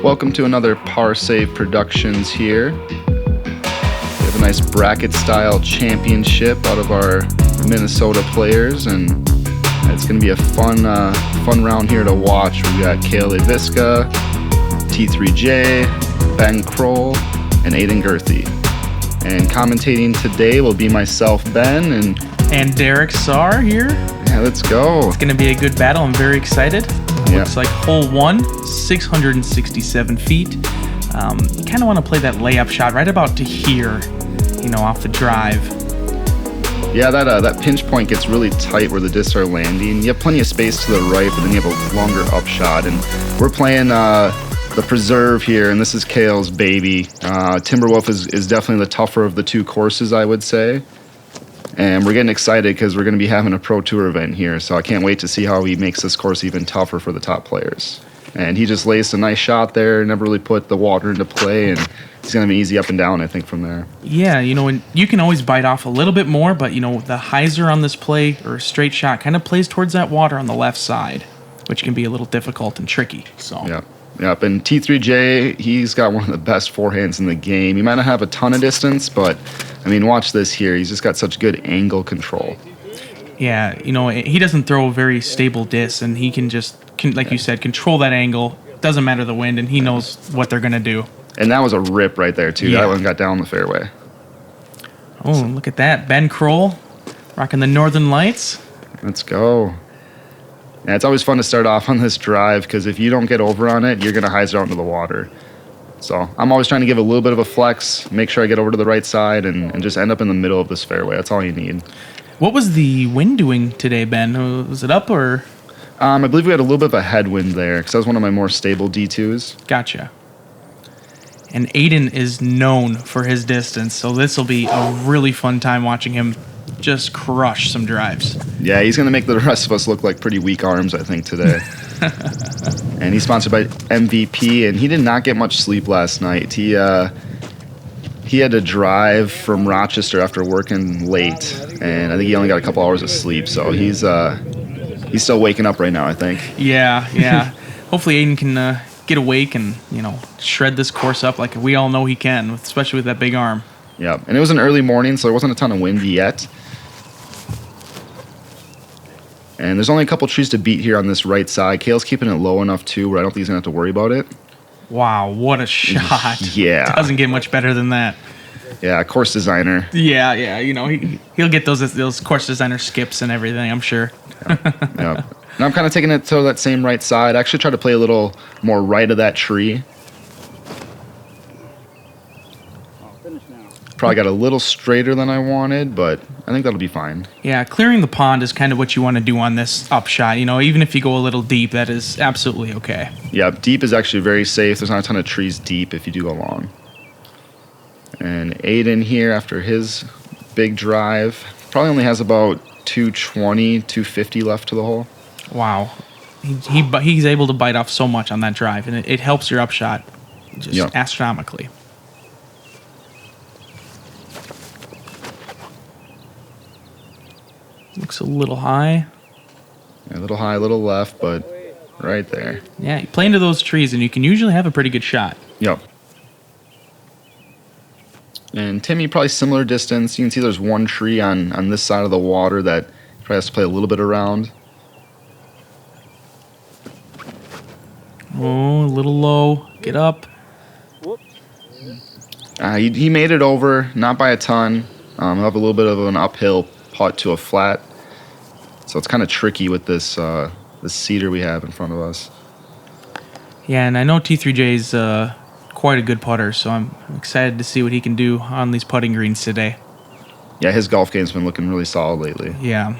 Welcome to another Par Save Productions here. We have a nice bracket-style championship out of our Minnesota players, and it's going to be a fun round here to watch. We got Cale Leiviska, T3J, Ben Kroll, and Aiden Guthrie. And commentating today will be myself, Ben, and Derek Sahr here. Yeah, let's go. It's going to be a good battle. I'm very excited. Looks like hole 1, 667 feet. You kind of want to play that layup shot right about to here, off the drive. Yeah, that pinch point gets really tight where the discs are landing. You have plenty of space to the right, but then you have a longer upshot. And we're playing the Preserve here, and this is Cale's baby. Timberwolf is definitely the tougher of the two courses, I would say. And we're getting excited because we're going to be having a Pro Tour event here, so I can't wait to see how he makes this course even tougher for the top players. And he just laced a nice shot there, never really put the water into play, and he's going to be easy up and down, I think, from there. Yeah, and you can always bite off a little bit more, but, the hyzer on this play, or straight shot, kind of plays towards that water on the left side, which can be a little difficult and tricky. So. Yep, and T3J, he's got one of the best forehands in the game. He might not have a ton of distance, but, watch this here. He's just got such good angle control. Yeah, he doesn't throw a very stable disc, and he can just, like you said, control that angle. Doesn't matter the wind, and he knows what they're going to do. And that was a rip right there, too. Yeah. That one got down the fairway. Oh, look at that. Ben Kroll rocking the Northern Lights. Let's go. Yeah, it's always fun to start off on this drive because if you don't get over on it, you're going to hyzer out into the water. So I'm always trying to give a little bit of a flex, make sure I get over to the right side, and just end up in the middle of this fairway. That's all you need. What was the wind doing today, Ben? Was it up or? I believe we had a little bit of a headwind there because that was one of my more stable D2s. Gotcha. And Aiden is known for his distance, so this will be a really fun time watching him just crush some drives. Yeah, he's going to make the rest of us look like pretty weak arms, I think, today. And he's sponsored by MVP, and he did not get much sleep last night. He had to drive from Rochester after working late, and I think he only got a couple hours of sleep, so he's still waking up right now, I think. Yeah. Hopefully Aiden can get awake and, shred this course up like we all know he can, especially with that big arm. Yeah, and it was an early morning, so there wasn't a ton of wind yet. And there's only a couple trees to beat here on this right side. Cale's keeping it low enough, too, where I don't think he's going to have to worry about it. Wow, what a shot. Yeah. Doesn't get much better than that. Yeah, course designer. Yeah, he'll get those course designer skips and everything, I'm sure. Yeah. Now I'm kind of taking it to that same right side. I actually try to play a little more right of that tree. Probably got a little straighter than I wanted, but I think that'll be fine. Yeah, clearing the pond is kind of what you want to do on this upshot. Even if you go a little deep, that is absolutely okay. Yeah, deep is actually very safe. There's not a ton of trees deep if you do go long. And Aiden here, after his big drive, probably only has about 220, 250 left to the hole. Wow. He's able to bite off so much on that drive, and it helps your upshot just astronomically. Looks a little high. Yeah, a little high, a little left, but right there. Yeah, you play into those trees, and you can usually have a pretty good shot. Yep. And Timmy, probably similar distance. You can see there's one tree on this side of the water that probably has to play a little bit around. Oh, a little low. Get up. He made it over, not by a ton. He'll have a little bit of an uphill putt to a flat. So it's kind of tricky with this cedar we have in front of us. Yeah, and I know T3J's quite a good putter, so I'm excited to see what he can do on these putting greens today. Yeah, his golf game's been looking really solid lately. Yeah.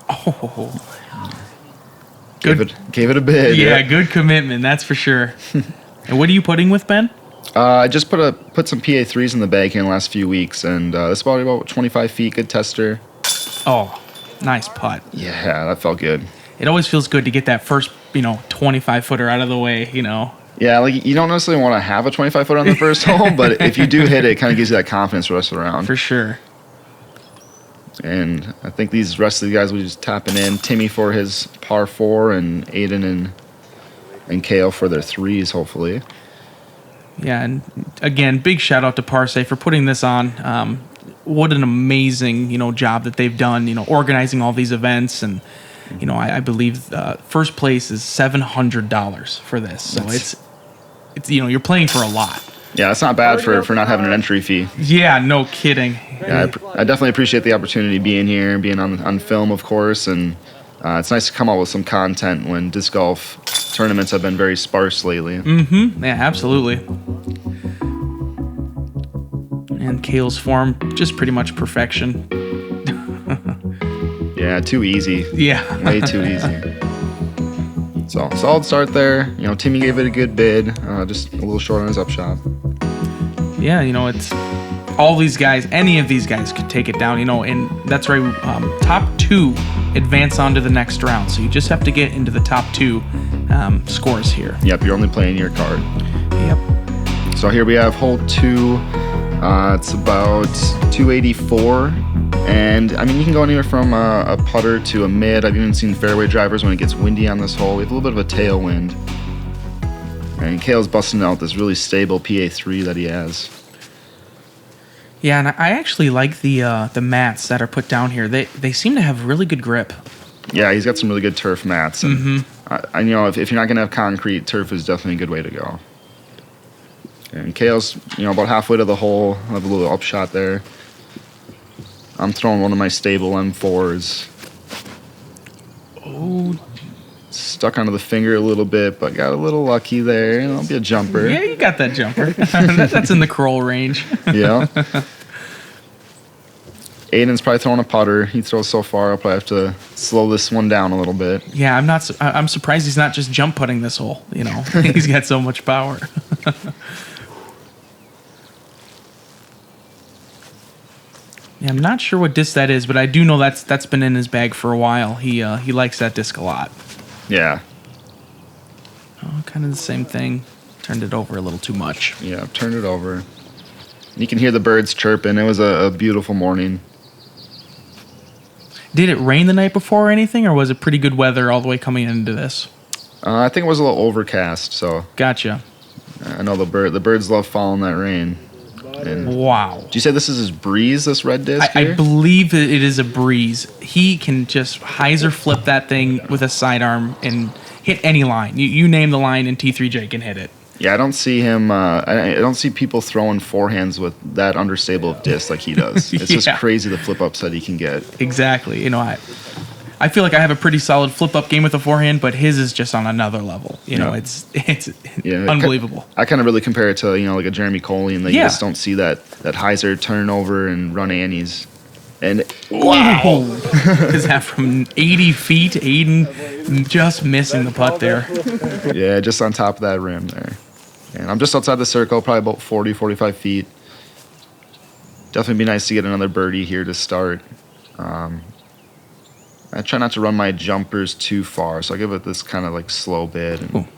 Oh. Gave it a bid. Yeah, good commitment, that's for sure. And what are you putting with, Ben? I just put some PA3s in the bag here in the last few weeks, and it's about 25 feet, good tester. Oh, nice putt. Yeah, that felt good. It always feels good to get that first, 25-footer out of the way, Yeah, like you don't necessarily want to have a 25-footer on the first hole, but if you do hit it, it kind of gives you that confidence for the rest of the round. For sure. And I think these rest of the guys will just tapping in. Timmy for his par 4, and Aiden and Cale for their 3s, hopefully. Yeah, and again, big shout out to Parsay for putting this on. What an amazing, job that they've done, organizing all these events. And, I believe first place is $700 for this. So it's you're playing for a lot. Yeah, it's not bad for not having an entry fee. Yeah, no kidding. Yeah, I definitely appreciate the opportunity being here and being on film, of course. And it's nice to come out with some content when disc golf tournaments have been very sparse lately. Mm-hmm. Yeah, absolutely. And Cale's form, just pretty much perfection. Yeah, too easy. Yeah. Way too easy. So, solid start there. Timmy gave it a good bid, just a little short on his upshot. Yeah, it's all these guys, any of these guys could take it down, and that's right. Top 2 advance on to the next round. So you just have to get into the top 2 scores here. Yep, you're only playing your card. Yep. So here we have hole 2. It's about 284. And, you can go anywhere from a putter to a mid. I've even seen fairway drivers when it gets windy on this hole. We have a little bit of a tailwind. And Cale's busting out this really stable PA3 that he has. Yeah, and I actually like the mats that are put down here. They seem to have really good grip. Yeah, he's got some really good turf mats. And if you're not going to have concrete, turf is definitely a good way to go. And Cale's, about halfway to the hole. I have a little upshot there. I'm throwing one of my stable M4s. Oh. Stuck onto the finger a little bit, but got a little lucky there. I'll be a jumper. Yeah, you got that jumper. That's in the Kroll range. Yeah. Aiden's probably throwing a putter. He throws so far, I'll probably have to slow this one down a little bit. Yeah, I'm surprised he's not just jump putting this hole. He's got so much power. Yeah, I'm not sure what disc that is, but I do know that's been in his bag for a while. He likes that disc a lot. Yeah. Oh, kind of the same thing. Turned it over a little too much. Yeah, I've turned it over. You can hear the birds chirping. It was a beautiful morning. Did it rain the night before or anything, or was it pretty good weather all the way coming into this? I think it was a little overcast, so. Gotcha. I know the birds love following that rain. And wow. Did you say this is his breeze, this red disc here? I believe it is a breeze. He can just hyzer flip that thing with a sidearm and hit any line. You name the line, and T3J can hit it. Yeah, I don't see him. I don't see people throwing forehands with that understable of disc like he does. It's just crazy the flip ups that he can get. Exactly. I feel like I have a pretty solid flip up game with a forehand, but his is just on another level. It's unbelievable. I kind of really compare it to like a Jeremy Coley, and you just don't see that hyzer turn over and run annies. And wow, is that from 80 feet? Aiden just missing the putt there. Yeah, just on top of that rim there. And I'm just outside the circle, probably about 40, 45 feet. Definitely be nice to get another birdie here to start. I try not to run my jumpers too far, so I give it this kind of like slow bid. And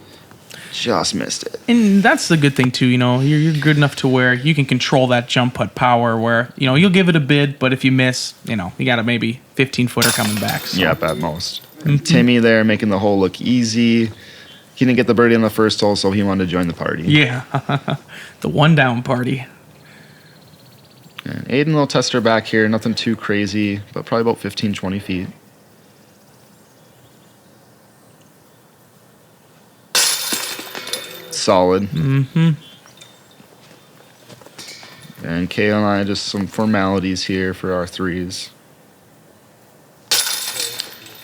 just missed it. And that's the good thing too, you're good enough to where you can control that jump putt power where, you'll give it a bid, but if you miss, you got a maybe 15-footer coming back. So. Yep, at most. And Timmy there making the hole look easy. He didn't get the birdie on the first hole, so he wanted to join the party. Yeah, the one-down party. And Aiden will test her back here, nothing too crazy, but probably about 15, 20 feet. Solid. Mm-hmm. And Cale and I, just some formalities here for our 3s.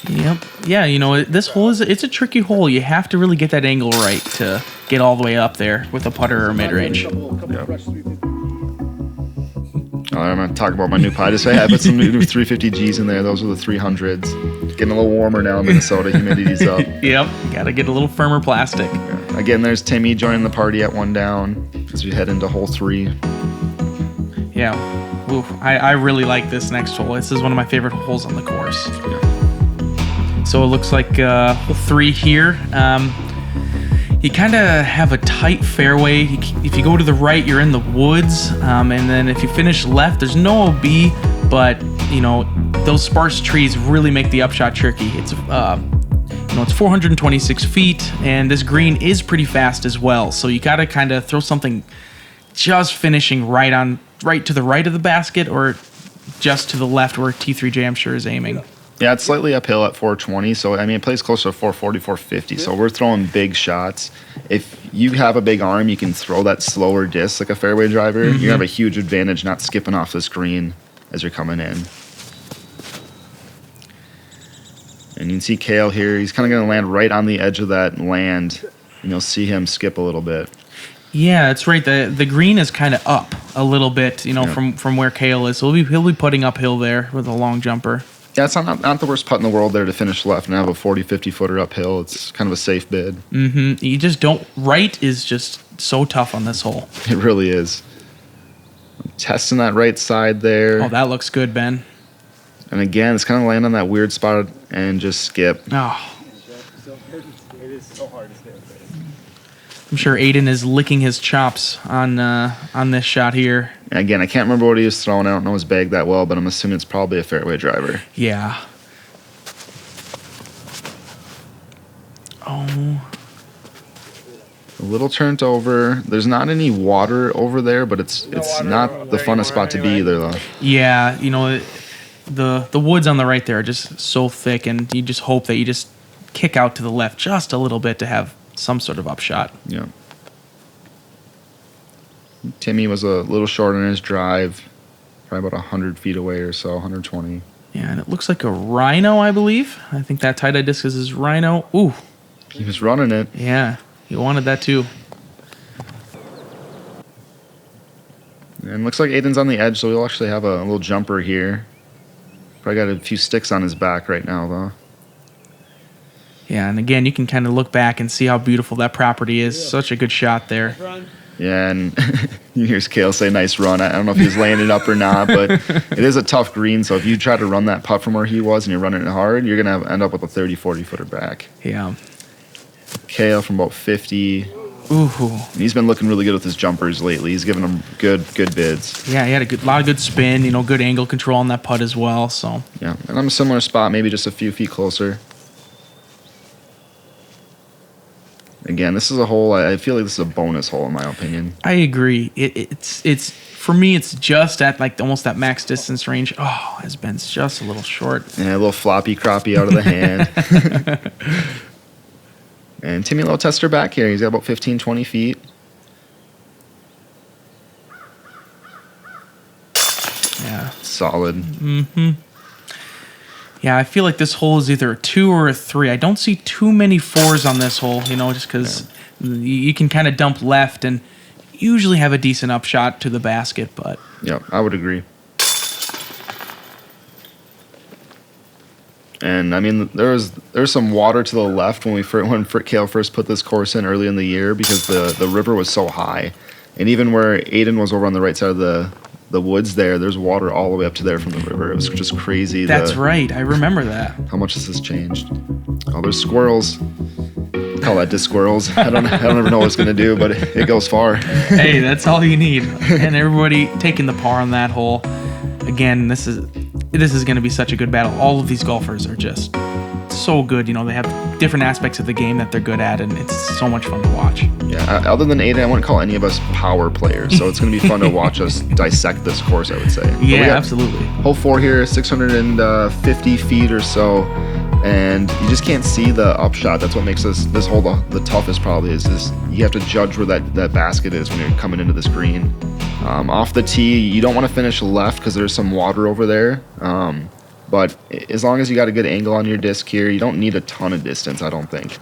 Yep. Yeah, this hole it's a tricky hole. You have to really get that angle right to get all the way up there with a putter or mid-range. Yep. I'm going to talk about my new pie display. I put some new 350Gs in there. Those are the 300s. Getting a little warmer now in Minnesota. Humidity's up. Yep. Got to get a little firmer plastic. Yeah. Again, there's Timmy joining the party at 1 down as we head into hole 3. Yeah. Oof. I really like this next hole. This is one of my favorite holes on the course. Yeah. So it looks like hole 3 here. You kind of have a tight fairway. If you go to the right, you're in the woods. And then if you finish left, there's no OB, but those sparse trees really make the upshot tricky. It's it's 426 feet, and this green is pretty fast as well. So you got to kind of throw something just finishing right to the right of the basket, or just to the left where T3J I'm sure is aiming. Yeah, it's slightly uphill at 420, so I mean it plays closer to 440, 450. So we're throwing big shots. If you have a big arm, you can throw that slower disc like a fairway driver. You have a huge advantage not skipping off this green as you're coming in. And you can see Cale here. He's kind of going to land right on the edge of that land, and you'll see him skip a little bit. Yeah, that's right. The green is kind of up a little bit, from where Cale is. So he'll be putting uphill there with a long jumper. Yeah, it's not the worst putt in the world there to finish left and have a 40, 50-footer uphill. It's kind of a safe bid. You just don't... Right is just so tough on this hole. It really is. I'm testing that right side there. Oh, that looks good, Ben. And again, it's kind of land on that weird spot and just skip. Oh. It is so hard to stay up there. I'm sure Aiden is licking his chops on this shot here. And again, I can't remember what he was throwing. I don't know his bag that well, but I'm assuming it's probably a fairway driver. Yeah. Oh. A little turned over. There's not any water over there, but it's not the funnest spot to be either, though. Yeah, the woods on the right there are just so thick, and you just hope that you just kick out to the left just a little bit to have some sort of upshot. Yeah. Timmy was a little short on his drive, probably about 100 feet away or so, 120. Yeah, and it looks like a rhino, I believe. I think that tie-dye disc is his rhino. Ooh. He was running it. Yeah, he wanted that too. And looks like Aiden's on the edge, so he'll actually have a little jumper here. Probably got a few sticks on his back right now, though. Yeah, and again, you can kind of look back and see how beautiful that property is. Such a good shot there. Yeah, and you hear Cale say nice run. I don't know if he's laying it up or not, but it is a tough green, so if you try to run that putt from where he was and you're running it hard, you're going to end up with a 30, 40-footer back. Yeah. Cale from about 50. Ooh. And he's been looking really good with his jumpers lately. He's giving them good bids. Yeah, he had a lot of good spin, good angle control on that putt as well. So yeah, and I'm a similar spot, maybe just a few feet closer. Again, this is a hole. I feel like this is a bonus hole in my opinion. I agree. It's for me. It's just at like almost that max distance range. Oh, his bend's just a little short. Yeah, a little floppy crappy out of the hand. And Timmy will test her back here. He's got about 15, 20 feet. Yeah. Solid. Mm-hmm. Yeah, I feel like this hole is either a 2 or a 3. I don't see too many 4s on this hole, just because you can kind of dump left and usually have a decent upshot to the basket, but... Yeah, I would agree. And I mean, there's some water to the left when Cale first put this course in early in the year because the river was so high, and even where Aiden was over on the right side of the woods there's water all the way up to there from the river. It was just crazy. That's right. I remember that. How much this has changed. Oh, there's squirrels. Call that disc squirrels. I don't ever know what it's gonna do, but it goes far. Hey, that's all you need. And everybody taking the par on that hole. Again, this is going to be such a good battle. All of these golfers are just so good. They have different aspects of the game that they're good at, and it's so much fun to watch. Yeah, other than Aiden, I wouldn't call any of us power players, so it's going to be fun to watch us dissect this course, I would say. Yeah, absolutely. Hole 4 here, 650 feet or so, and you just can't see the upshot. That's what makes this hole the toughest probably is you have to judge where that basket is when you're coming into this green. Off the tee, you don't want to finish left because there's some water over there. But as long as you got a good angle on your disc here, you don't need a ton of distance, I don't think.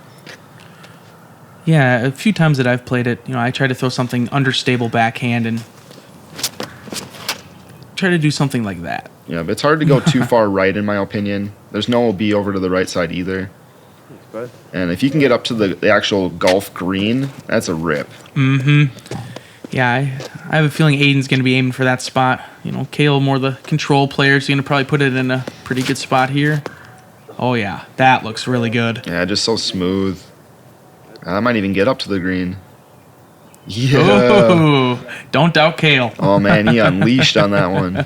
Yeah, a few times that I've played it, I try to throw something understable backhand and try to do something like that. Yeah, but it's hard to go too far right, in my opinion. There's no OB over to the right side either. And if you can get up to the actual golf green, that's a rip. Mm-hmm. Yeah, I have a feeling Aiden's going to be aiming for that spot. Cale, more the control player, is going to probably put it in a pretty good spot here. Oh, yeah, that looks really good. Yeah, just so smooth. I might even get up to the green. Yeah. Oh, don't doubt Cale. Oh, man, he unleashed on that one.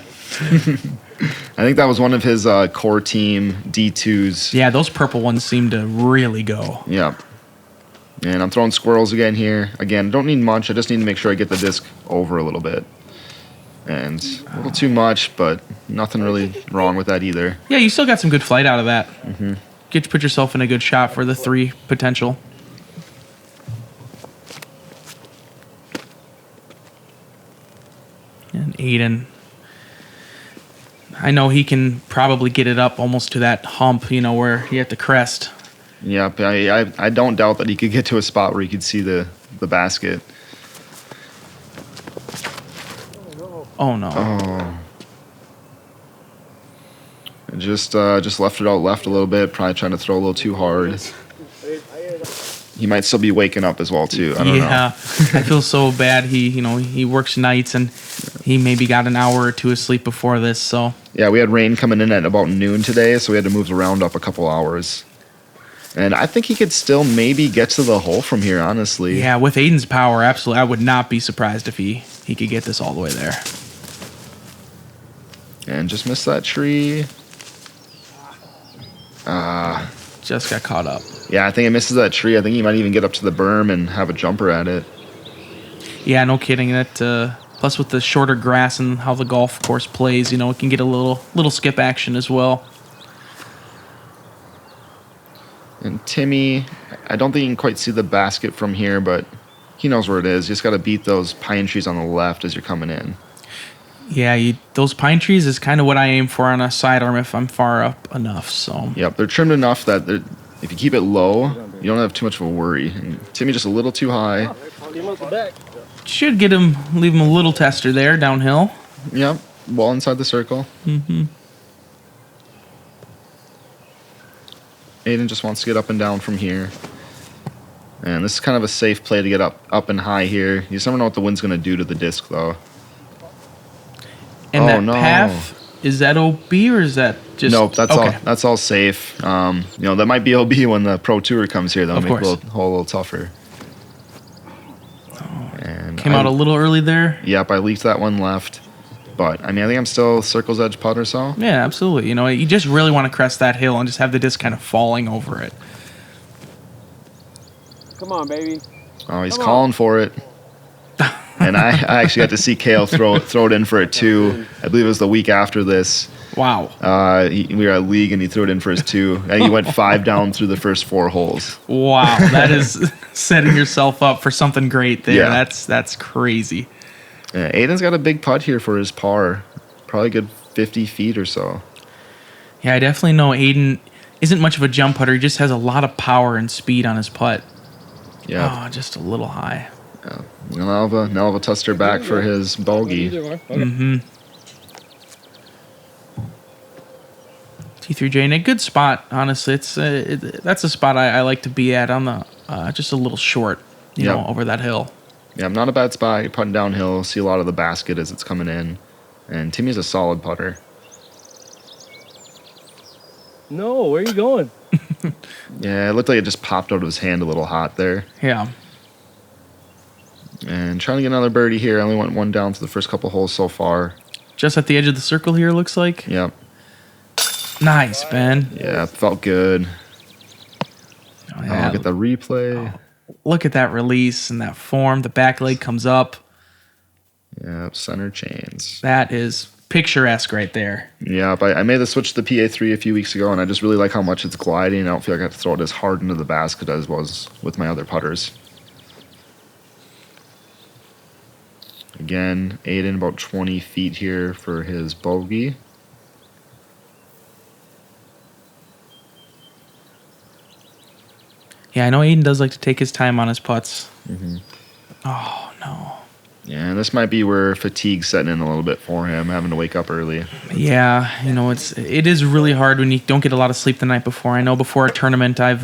I think that was one of his core team D2s. Yeah, those purple ones seem to really go. Yep. And I'm throwing squirrels again here. Again, don't need much. I just need to make sure I get the disc over a little bit. And a little too much, but nothing really wrong with that either. Yeah, you still got some good flight out of that. Get to put yourself in a good shot for the 3 potential. And Aiden, I know he can probably get it up almost to that hump, you know, where you have to crest. Yep, I don't doubt that he could get to a spot where he could see the basket. Oh no! Oh. Just left it out left a little bit. Probably trying to throw a little too hard. He might still be waking up as well too. I don't know. I feel so bad. He works nights and he maybe got an hour or 2 of sleep before this. So yeah, we had rain coming in at about noon today, so we had to move the round up a couple hours. And I think he could still maybe get to the hole from here, honestly. yeah, with Aiden's power, absolutely, I would not be surprised if he could get this all the way there. And just missed that tree. Just got caught up. Yeah, I think it misses that tree. I think he might even get up to the berm and have a jumper at it. Yeah, no kidding. That plus with the shorter grass and how the golf course plays, it can get a little skip action as well. And Timmy, I don't think you can quite see the basket from here, but he knows where it is. You just got to beat those pine trees on the left as you're coming in. Yeah, those pine trees is kind of what I aim for on a sidearm if I'm far up enough. So Yep, they're trimmed enough that if you keep it low, you don't have too much of a worry. And Timmy just a little too high. should leave him a little tester there downhill. Yep, well inside the circle. Mm-hmm. Aiden just wants to get up and down from here. And this is kind of a safe play to get up and high here. You just never know what the wind's going to do to the disc, though. And that path, is that OB or is that just... Nope, that's all safe. That might be OB when the Pro Tour comes here. That'll make the hole a little tougher. And Came out a little early there. Yep, I leaked that one left. But, I think I'm still circle's edge putter, so... Yeah, absolutely. You just really want to crest that hill and just have the disc kind of falling over it. Come on, baby. Oh, he's calling for it. And I actually got to see Cale throw it in for it, too. I believe it was the week after this. Wow. We were at league, and he threw it in for his 2. And he went 5 down through the first 4 holes. Wow, that is setting yourself up for something great there. Yeah. That's crazy. Yeah, Aiden's got a big putt here for his par. Probably a good 50 feet or so. Yeah, I definitely know Aiden isn't much of a jump putter. He just has a lot of power and speed on his putt. Yeah. Oh, just a little high. Yeah. Nelva touched her back for his bogey. Mm-hmm. T3J in a good spot, honestly. That's a spot I like to be at on the just a little short, over that hill. Yeah, not a bad spot. You're putting downhill, see a lot of the basket as it's coming in. And Timmy's a solid putter. No, where are you going? Yeah, it looked like it just popped out of his hand a little hot there. Yeah. And trying to get another birdie here. I only went 1 down to the first couple holes so far. Just at the edge of the circle here, looks like. Yep. Nice, Ben. Yeah, it felt good. Oh, yeah. I'll get the replay. Oh, look at that release and that form. The back leg comes up. Yep, center chains. That is picturesque right there. Yep, I made the switch to the PA3 a few weeks ago, and I just really like how much it's gliding. I don't feel like I have to throw it as hard into the basket as was with my other putters. Again, Aiden about 20 feet here for his bogey. Yeah, I know Aiden does like to take his time on his putts. Mm-hmm. Oh, no. Yeah, this might be where fatigue's setting in a little bit for him, having to wake up early. Yeah, it is really hard when you don't get a lot of sleep the night before. I know before a tournament I've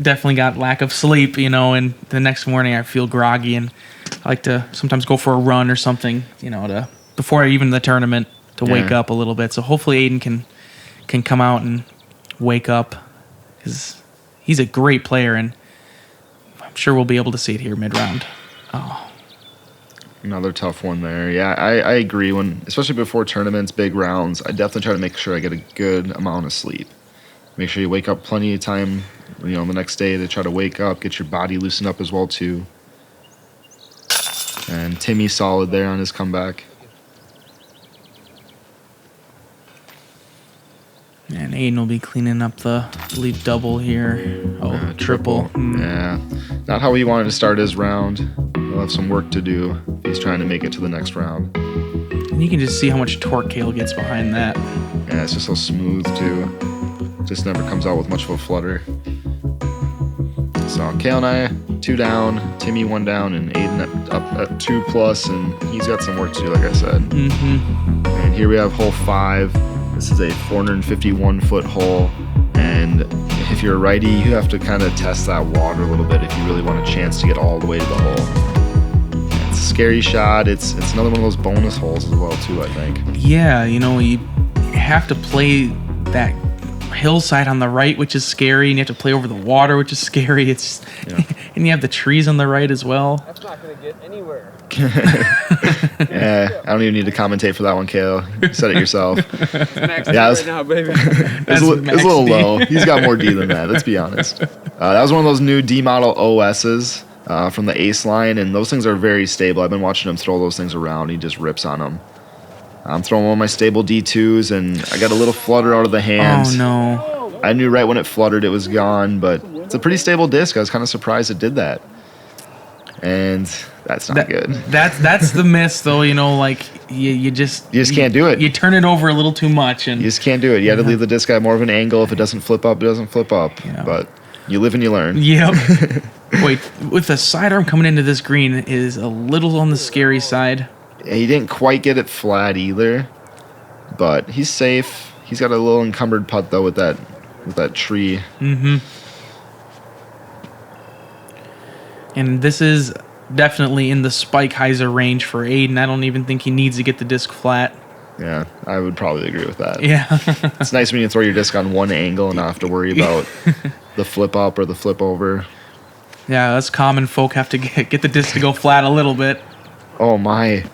definitely got lack of sleep, and the next morning I feel groggy, and I like to sometimes go for a run or something, before even the tournament to wake up a little bit. So hopefully Aiden can come out and wake up, because he's a great player, and I'm sure we'll be able to see it here mid-round. Oh. Another tough one there. Yeah, I agree. Especially before tournaments, big rounds, I definitely try to make sure I get a good amount of sleep. Make sure you wake up plenty of time, the next day to try to wake up, get your body loosened up as well too. And Timmy solid there on his comeback. And Aiden will be cleaning up the, I believe, double here. Oh, triple. Yeah, not how he wanted to start his round. He'll have some work to do if he's trying to make it to the next round. And you can just see how much torque Cale gets behind that. Yeah, it's just so smooth too. Just never comes out with much of a flutter. So Cale and I 2 down, Timmy 1 down, and Aiden up at 2+, and he's got some work to do, like I said. And here we have hole 5. This is a 451-foot hole, and if you're a righty, you have to kind of test that water a little bit if you really want a chance to get all the way to the hole. It's a scary shot. It's another one of those bonus holes as well too, I think. Yeah, you have to play that hillside on the right, which is scary, and you have to play over the water, which is scary. And you have the trees on the right as well. That's not going to get anywhere. Yeah, I don't even need to commentate for that one, Cale. You said it yourself. Max Yeah, right now, baby. It's a little low. He's got more D than that, let's be honest. That was one of those new D model OSs from the Ace line, and those things are very stable. I've been watching him throw those things around. He just rips on them. I'm throwing one of my stable D2s, and I got a little flutter out of the hand. Oh, no. I knew right when it fluttered it was gone, but it's a pretty stable disc. I was kind of surprised it did that. And that's not good. That's the miss, though. You just can't do it. You turn it over a little too much, and You just can't do it. You had to leave the disc at more of an angle. If it doesn't flip up, it doesn't flip up. Yeah. But you live and you learn. Yep. Wait, with the sidearm coming into this green is a little on the scary side. He didn't quite get it flat either, but he's safe. He's got a little encumbered putt though with that tree. And this is definitely in the spike hyzer range for Aiden. I don't even think he needs to get the disc flat. Yeah, I would probably agree with that. Yeah. It's nice when you can throw your disc on one angle and not have to worry about the flip up or the flip over. Yeah, us common folk have to get the disc to go flat a little bit. Oh my.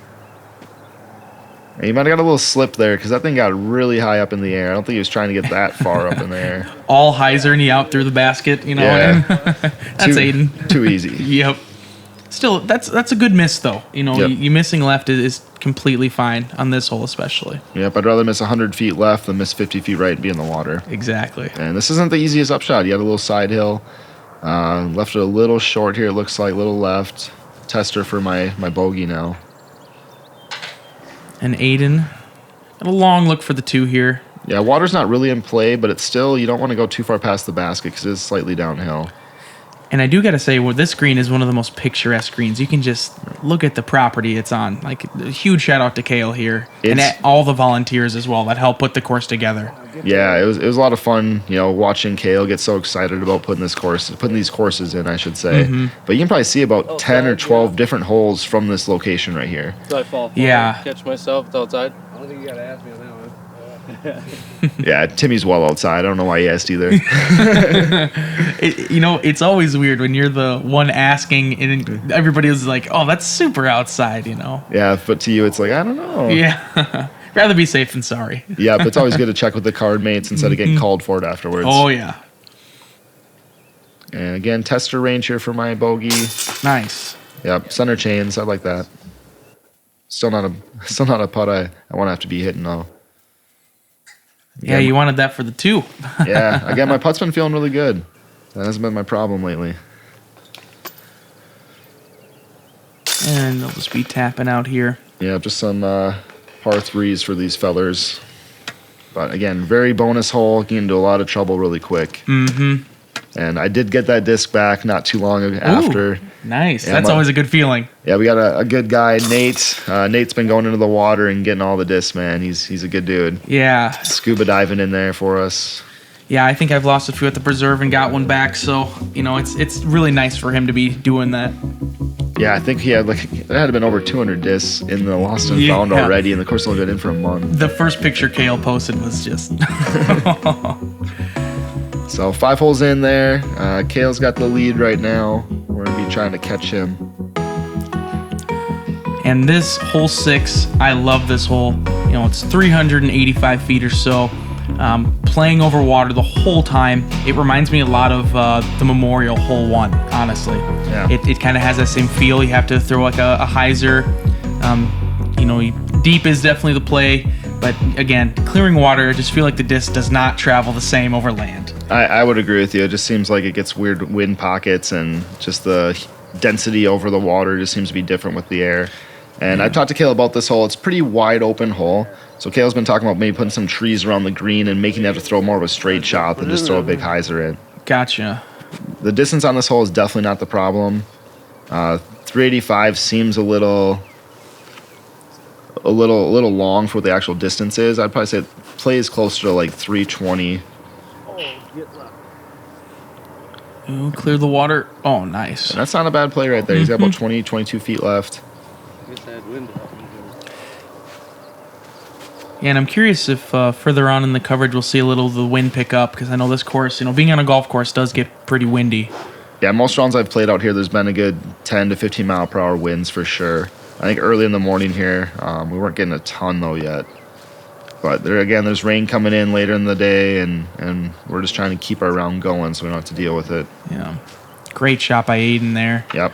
He might have got a little slip there because that thing got really high up in the air. I don't think he was trying to get that far up in the air. All hyzer and he out through the basket, Yeah. That's Aiden. Too easy. Yep. Still, that's a good miss though. Yep. You missing left is completely fine on this hole especially. Yep, I'd rather miss 100 feet left than miss 50 feet right and be in the water. Exactly. And this isn't the easiest upshot. He had a little side hill. Left it a little short here, it looks like, a little left. Tester for my bogey now. And Aiden, got a long look for the 2 here. Yeah, water's not really in play, but it's still, you don't want to go too far past the basket because it is slightly downhill. And I do got to say, this green is one of the most picturesque greens. You can just look at the property it's on. Like, a huge shout out to Cale here. And all the volunteers as well that helped put the course together. Yeah, it was a lot of fun, watching Cale get so excited about putting these courses in, I should say. But you can probably see about 10 or 12 different holes from this location right here. So I fall forward, Yeah. catch myself, it's outside. I don't think you got to ask me on that one. Yeah, Timmy's well outside. I don't know why he asked either. It's always weird when you're the one asking and everybody is like, oh, that's super outside, Yeah, but to you, it's like, I don't know. Yeah. Rather be safe than sorry. Yeah, but it's always good to check with the card mates instead of getting called for it afterwards. Oh, yeah. And again, tester range here for my bogey. Nice. Yep, center chains. I like that. Still not a putt I want to have to be hitting though. Yeah, you wanted that for the 2. Yeah, again, my putt's been feeling really good. That hasn't been my problem lately. And they'll just be tapping out here. Yeah, just some par 3s for these fellers. But again, very bonus hole. Get into a lot of trouble really quick. And I did get that disc back not too long after. Ooh, nice. Yeah, That's always a good feeling. Yeah, we got a good guy, Nate. Nate's been going into the water and getting all the discs, man. He's a good dude. Yeah. Scuba diving in there for us. Yeah, I think I've lost a few at the preserve and got one back, so it's really nice for him to be doing that. Yeah, I think he had there had to have been over 200 discs in the lost and found already, and the course only been in for a month. The first picture Cale posted was just. So 5 holes in there. Cale's got the lead right now. We're gonna be trying to catch him. And this hole 6, I love this hole. You know, it's 385 feet or so. Playing over water the whole time. It reminds me a lot of the Memorial hole 1, honestly. Yeah. It kind of has that same feel. You have to throw like a hyzer. You know, deep is definitely the play. But again, clearing water, I just feel like the disc does not travel the same over land. I would agree with you. It just seems like it gets weird wind pockets, and just the density over the water just seems to be different with the air. And I've talked to Cale about this hole. It's a pretty wide open hole. So Cale's been talking about maybe putting some trees around the green and making you have to throw more of a straight shot than just throw a big hyzer in. Gotcha. The distance on this hole is definitely not the problem. 385 seems a little long for what the actual distance is. I'd probably say it plays closer to like 320. Ooh, clear the water. Oh, nice. And that's not a bad play right there. He's got about 20, 22 feet left. Yeah, and I'm curious if further on in the coverage we'll see a little of the wind pick up, because I know this course, you know, being on a golf course does get pretty windy. Yeah, most rounds I've played out here, there's been a good 10 to 15 mile per hour winds for sure. I think early in the morning here, we weren't getting a ton though yet. But there's rain coming in later in the day, and we're just trying to keep our round going so we don't have to deal with it. Yeah. Great shot by Aiden there. Yep.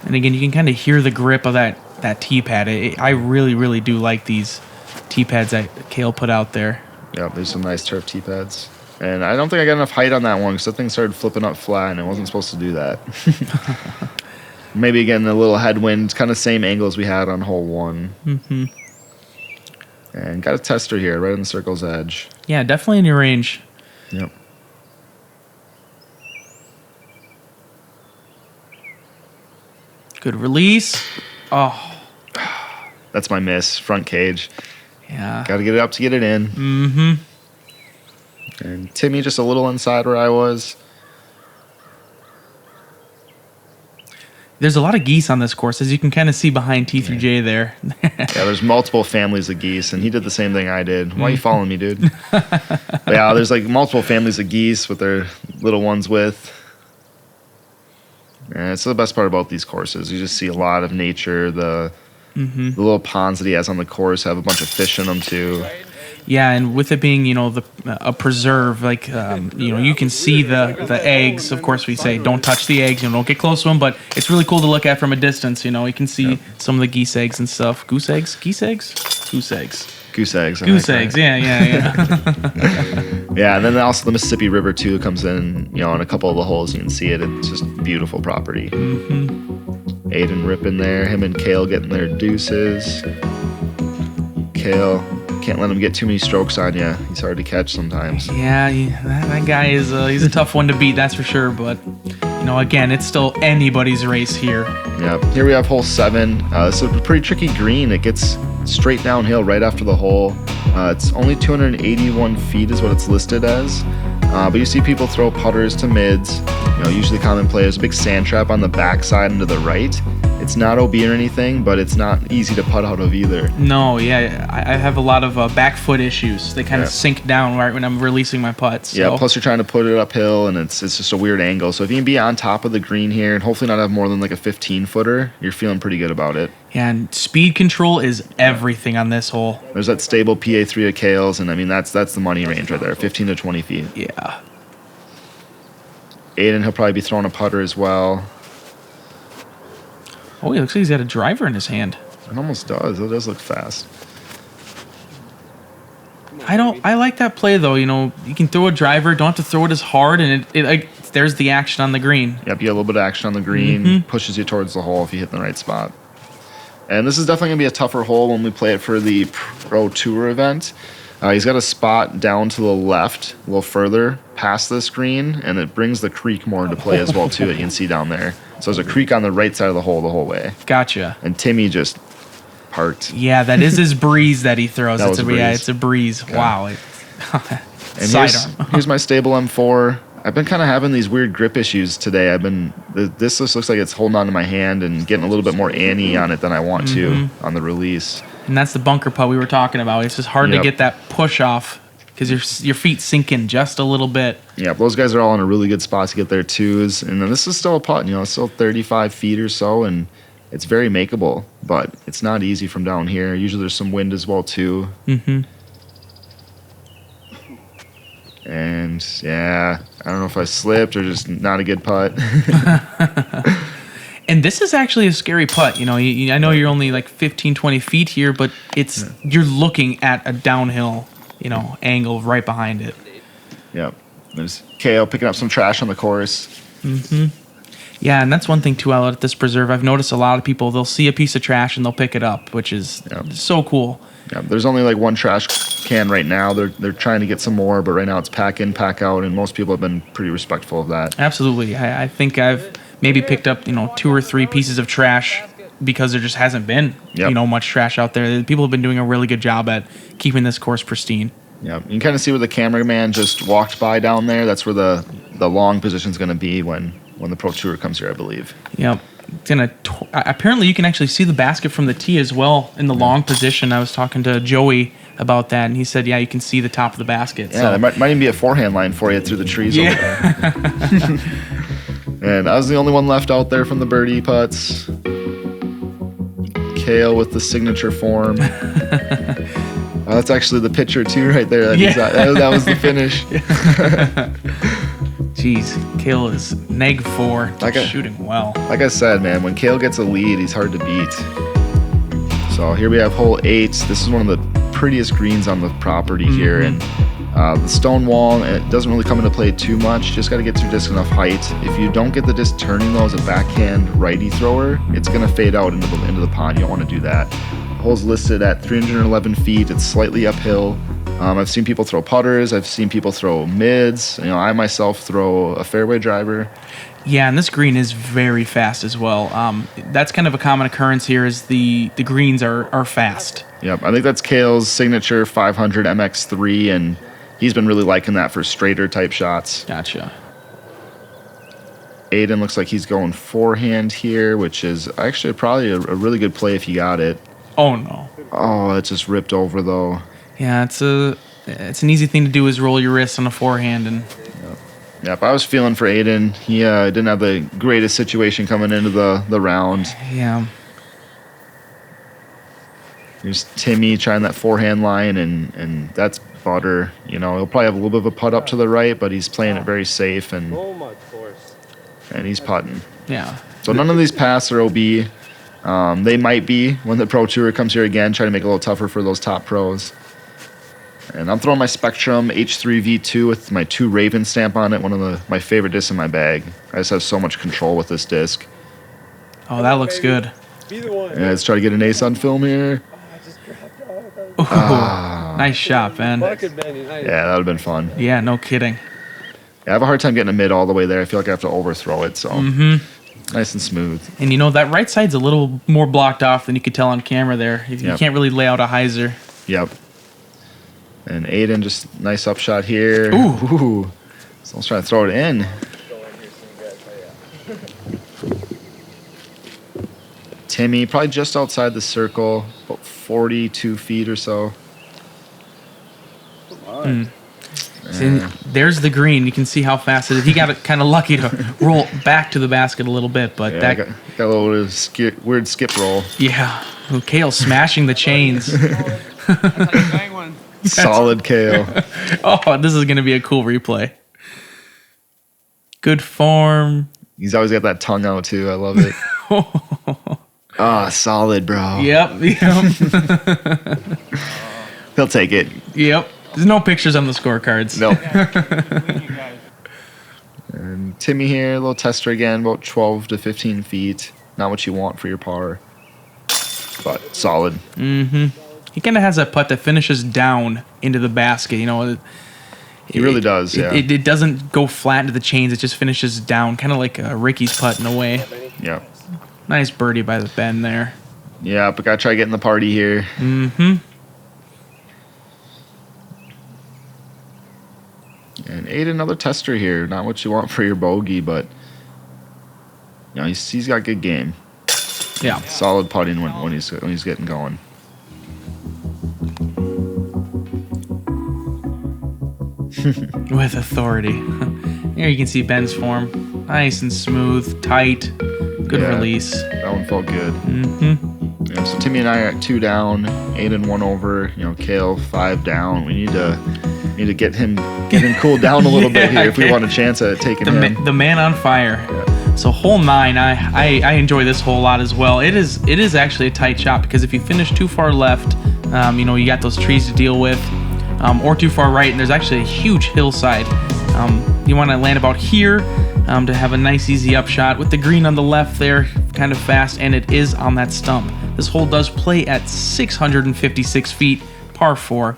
And again, you can kind of hear the grip of that tee pad. I really, really do like these tee pads that Cale put out there. Yep, there's some nice turf tee pads. And I don't think I got enough height on that one because the thing started flipping up flat, and it wasn't supposed to do that. Maybe again, a little headwind, kind of same angle as we had on hole 1. Mm-hmm. And got a tester here, right on the circle's edge. Yeah, definitely in your range. Yep. Good release. Oh. That's my miss, front cage. Yeah. Got to get it up to get it in. Mm-hmm. And Timmy just a little inside where I was. There's a lot of geese on this course, as you can kind of see behind T3J there. Yeah, there's multiple families of geese, and he did the same thing I did. Why are you following me, dude? But yeah, there's like multiple families of geese with their little ones with. And it's the best part about these courses. You just see a lot of nature. The little ponds that he has on the course have a bunch of fish in them too. Yeah, and with it being, you know, a preserve, like, you know, you can see the eggs. Of course, we say don't touch the eggs, you know, don't get close to them, but it's really cool to look at from a distance, you know. You can see some of the geese eggs and stuff. Goose eggs? Geese eggs? Goose eggs. Goose eggs. Goose eggs, yeah. Yeah, and then also the Mississippi River, too, comes in, you know, on a couple of the holes. You can see it. It's just beautiful property. Mm-hmm. Aiden ripping there. Him and Cale getting their deuces. Cale, can't let him get too many strokes on you. He's hard to catch sometimes. Yeah, that guy is he's a tough one to beat, that's for sure. But, you know, again, it's still anybody's race here. Yeah, here we have hole 7. It's a pretty tricky green. It gets straight downhill right after the hole. It's only 281 feet is what it's listed as. But you see people throw putters to mids. You know, usually common play. There's a big sand trap on the backside and to the right. It's not OB or anything, but it's not easy to putt out of either. No, yeah, I have a lot of back foot issues. They kind of sink down right when I'm releasing my putts. So. Yeah, plus you're trying to put it uphill, and it's just a weird angle. So if you can be on top of the green here and hopefully not have more than like a 15-footer, you're feeling pretty good about it. Yeah, and speed control is everything on this hole. There's that stable PA3 of Cale's, and I mean, that's the money range right there, 15 to 20 feet. Yeah. Aiden, he'll probably be throwing a putter as well. Oh, he looks like he's got a driver in his hand. It almost does. It does look fast. I like that play, though. You know, you can throw a driver, don't have to throw it as hard, and there's the action on the green. Yep, you get a little bit of action on the green, pushes you towards the hole if you hit the right spot. And this is definitely going to be a tougher hole when we play it for the Pro Tour event. He's got a spot down to the left, a little further past this green, and it brings the creek more into play as well, too, that you can see down there. So there's a creek on the right side of the hole the whole way. Gotcha. And Timmy just parked. Yeah, that is his breeze that he throws. That was a breeze. Yeah, it's a breeze. Okay. Wow. And here's my stable M4. I've been kind of having these weird grip issues today. This just looks like it's holding onto my hand and getting a little bit more anny on it than I want to on the release. And that's the bunker putt we were talking about. It's just hard to get that push off. because your feet sink in just a little bit. Yeah, those guys are all in a really good spot to get their twos. And then this is still a putt, it's still 35 feet or so, and it's very makeable, but it's not easy from down here. Usually there's some wind as well, too. Mm-hmm. And, yeah, I don't know if I slipped or just not a good putt. And this is actually a scary putt. I know you're only like 15, 20 feet here, but you're looking at a downhill, angle right behind it. Yep. There's Cale picking up some trash on the course. Mm-hmm. Yeah, and that's one thing, too, out at this preserve. I've noticed a lot of people, they'll see a piece of trash and they'll pick it up, which is so cool. Yeah, there's only like one trash can right now. They're trying to get some more, but right now it's pack in, pack out, and most people have been pretty respectful of that. Absolutely. I think I've maybe picked up, 2 or 3 pieces of trash because there just hasn't been, much trash out there. People have been doing a really good job at keeping this course pristine. Yeah, you can kind of see where the cameraman just walked by down there. That's where the long position is going to be when the Pro Tour comes here, I believe. Yep. Apparently, you can actually see the basket from the tee as well in the long position. I was talking to Joey about that, and he said, you can see the top of the basket. Yeah, there might even be a forehand line for you through the trees over there. And I was the only one left out there from the birdie putts. Cale with the signature form. That's actually the picture, too, right there. That was the finish. Jeez, Cale is neg 4, shooting well. Like I said, man, when Cale gets a lead, he's hard to beat. So here we have hole 8. This is one of the prettiest greens on the property here, and the stone wall, it doesn't really come into play too much. Just got to get your disc enough height. If you don't get the disc turning though as a backhand righty thrower, it's going to fade out into the pond. You don't want to do that. The hole's listed at 311 feet. It's slightly uphill. I've seen people throw putters. I've seen people throw mids. I myself throw a fairway driver. Yeah, and this green is very fast as well. That's kind of a common occurrence here is the greens are fast. Yep, I think that's Cale's signature 500 MX3, and he's been really liking that for straighter type shots. Gotcha. Aiden looks like he's going forehand here, which is actually probably a really good play if you got it. Oh, no. Oh, it just ripped over, though. Yeah, it's an easy thing to do is roll your wrist on a forehand. And Yep, I was feeling for Aiden. He didn't have the greatest situation coming into the round. Yeah. There's Timmy trying that forehand line, and that's butter. He'll probably have a little bit of a putt up to the right, but he's playing it very safe, and he's putting. Yeah. So none of these paths are OB. They might be when the Pro Tour comes here again, try to make it a little tougher for those top pros. And I'm throwing my Spectrum H3 V2 with my 2 Raven stamp on it, one of my favorite discs in my bag. I just have so much control with this disc. Oh, that looks good. Yeah, let's try to get an ace on film here. Ooh, nice shot, man. Yeah, that would have been fun. Yeah, no kidding. Yeah, I have a hard time getting a mid all the way there. I feel like I have to overthrow it, so nice and smooth. And that right side's a little more blocked off than you could tell on camera there. You can't really lay out a hyzer. Yep. And Aiden, just nice upshot here. Ooh. Someone's trying to throw it in. Timmy, probably just outside the circle, about 42 feet or so. See, there's the green. You can see how fast it is. He got it kind of lucky to roll back to the basket a little bit, but that got a little weird skip roll. Yeah. Oh, Cale smashing the chains. Solid Cale. Oh, this is going to be a cool replay. Good form. He's always got that tongue out, too. I love it. Solid, bro. Yep. He'll take it. Yep. There's no pictures on the scorecards. Nope. And Timmy here, a little tester again, about 12 to 15 feet. Not what you want for your par, but solid. Mm-hmm. He kind of has that putt that finishes down into the basket. He really does, yeah. It doesn't go flat into the chains. It just finishes down, kind of like Ricky's putt in a way. Yeah. Nice birdie by the bend there. Yeah, but got to try getting the party here. Mm-hmm. And Aiden, another tester here. Not what you want for your bogey, but he's got good game. Yeah. Solid putting when he's getting going. With authority. Here you can see Ben's form. Nice and smooth, tight, good release. That one felt good. Yeah, so Timmy and I are at 2 down, Aiden 1 over, Cale 5 down. We need to get him cooled down a little bit here if we want a chance at taking him. The man on fire. Yeah. So hole 9, I enjoy this hole a lot as well. It is actually a tight shot because if you finish too far left, you got those trees to deal with, or too far right, and there's actually a huge hillside. You want to land about here to have a nice easy upshot with the green on the left there, kind of fast, and it is on that stump. This hole does play at 656 feet, par 4.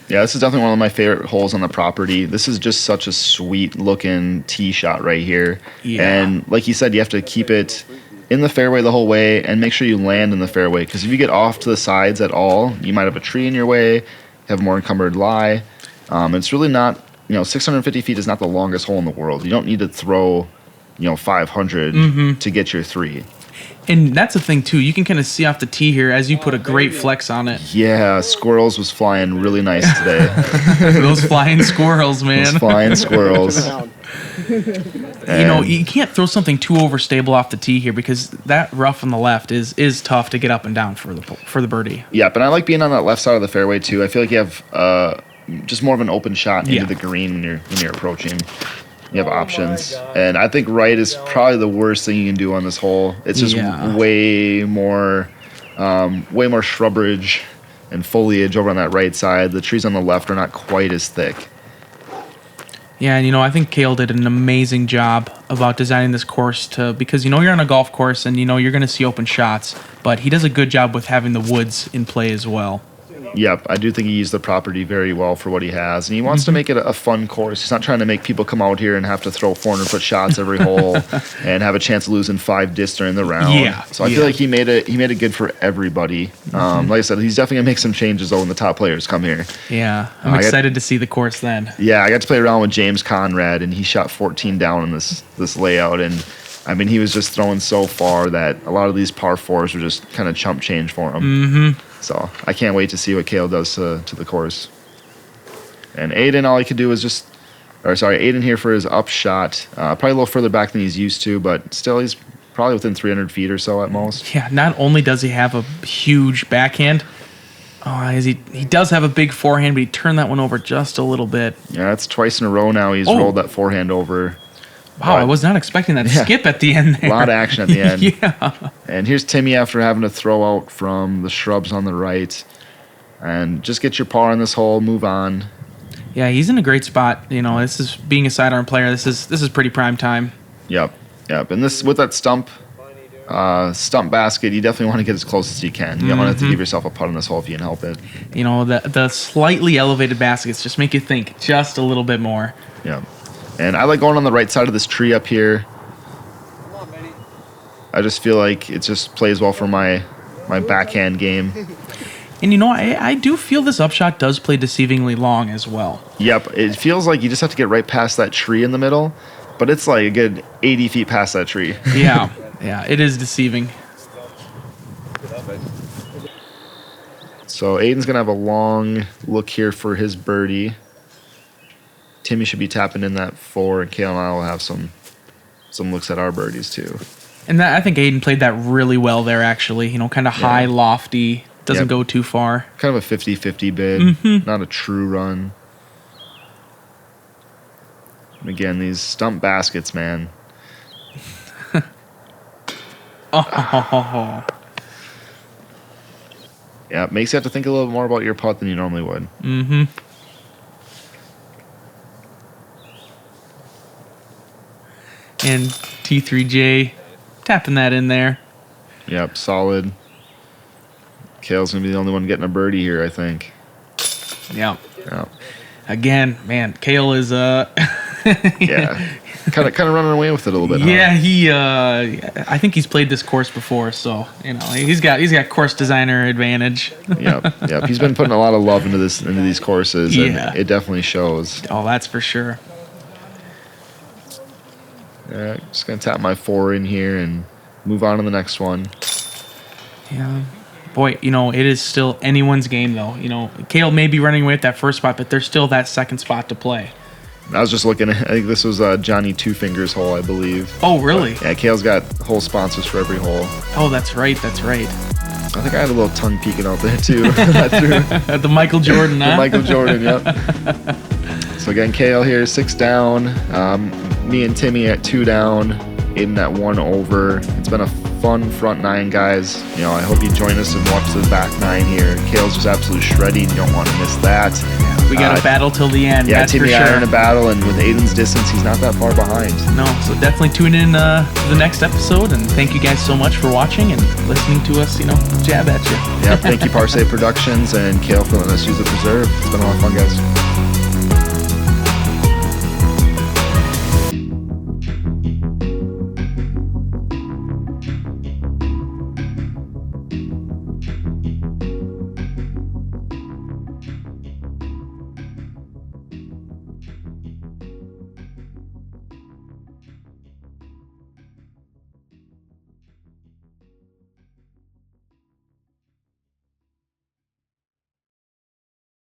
Yeah, this is definitely one of my favorite holes on the property. This is just such a sweet looking tee shot right here. Yeah. And like you said, you have to keep it in the fairway the whole way and make sure you land in the fairway, because if you get off to the sides at all, you might have a tree in your way, have a more encumbered lie. It's really not, 650 feet is not the longest hole in the world. You don't need to throw, 500 to get your 3. And that's the thing, too. You can kind of see off the tee here as you put a great flex on it. Yeah, squirrels was flying really nice today. Those flying squirrels, man. Those flying squirrels. You can't throw something too overstable off the tee here because that rough on the left is tough to get up and down for the birdie. Yeah, but I like being on that left side of the fairway, too. I feel like you have just more of an open shot into the green when you're approaching. You have options, and I think right is probably the worst thing you can do on this hole. It's just way more shrubbery and foliage over on that right side. The trees on the left are not quite as thick. Yeah, and I think Cale did an amazing job about designing this course because you're on a golf course and you're going to see open shots, but he does a good job with having the woods in play as well. Yep, I do think he used the property very well for what he has, and he wants to make it a fun course. He's not trying to make people come out here and have to throw 400-foot shots every hole and have a chance of losing 5 discs during the round. Yeah, so I feel like he made it good for everybody. Like I said, he's definitely gonna make some changes though when the top players come here. Yeah, I'm excited to see the course then. Yeah, I got to play around with James Conrad, and he shot 14 down in this layout, and I mean he was just throwing so far that a lot of these par 4s were just kind of chump change for him. So I can't wait to see what Cale does to the course. And Aiden, all he could do was Aiden here for his up shot. Probably a little further back than he's used to, but still he's probably within 300 feet or so at most. Yeah, not only does he have a huge backhand, he does have a big forehand, but he turned that one over just a little bit. Yeah, it's twice in a row now he's rolled that forehand over. Wow, I was not expecting that skip at the end there. A lot of action at the end. Yeah. And here's Timmy after having to throw out from the shrubs on the right. And just get your par on this hole, move on. Yeah, he's in a great spot. This is being a sidearm player. This is pretty prime time. Yep. And this with that stump basket, you definitely want to get as close as you can. You don't want to give yourself a putt on this hole if you can help it. The slightly elevated baskets just make you think just a little bit more. Yeah. And I like going on the right side of this tree up here. Come on, Benny. I just feel like it just plays well for my backhand game. And I do feel this upshot does play deceivingly long as well. Yep, it feels like you just have to get right past that tree in the middle, but it's like a good 80 feet past that tree. Yeah, it is deceiving. So Aiden's going to have a long look here for his birdie. Timmy should be tapping in that 4, and Cale and I will have some looks at our birdies too. And I think Aiden played that really well there, actually. Kind of high, lofty, doesn't go too far. Kind of a 50-50 bid, not a true run. And again, these stump baskets, man. Oh. Yeah, it makes you have to think a little bit more about your putt than you normally would. And T3J tapping that in there. Yep, solid. Cale's going to be the only one getting a birdie here, I think. Yeah. Again, man, Cale is yeah. Kind of running away with it a little bit. Yeah, I think he's played this course before, so he's got course designer advantage. Yep. He's been putting a lot of love into these courses, and it definitely shows. Oh, that's for sure. Just gonna tap my 4 in here and move on to the next one. Yeah. Boy, it is still anyone's game, though. Cale may be running away at that first spot, but there's still that second spot to play. I was just looking. I think this was Johnny Two Fingers hole, I believe. Oh, really? Yeah, Cale's got hole sponsors for every hole. Oh, that's right. I think I had a little tongue peeking out there, too. The Michael Jordan, huh? The Michael Jordan, yep. So again, Cale here, 6 down. Me and Timmy at 2 down. Aiden at 1 over. It's been a fun front 9, guys. I hope you join us and watch the back 9 here. Cale's just absolute shredding. You don't want to miss that. We got a battle till the end. Yeah, that's Timmy for and I sure. are in a battle, and with Aiden's distance, he's not that far behind. No, so definitely tune in to the next episode, and thank you guys so much for watching and listening to us, jab at you. Yeah, thank you, Parsay Productions and Cale for letting us use the preserve. It's been a lot of fun, guys.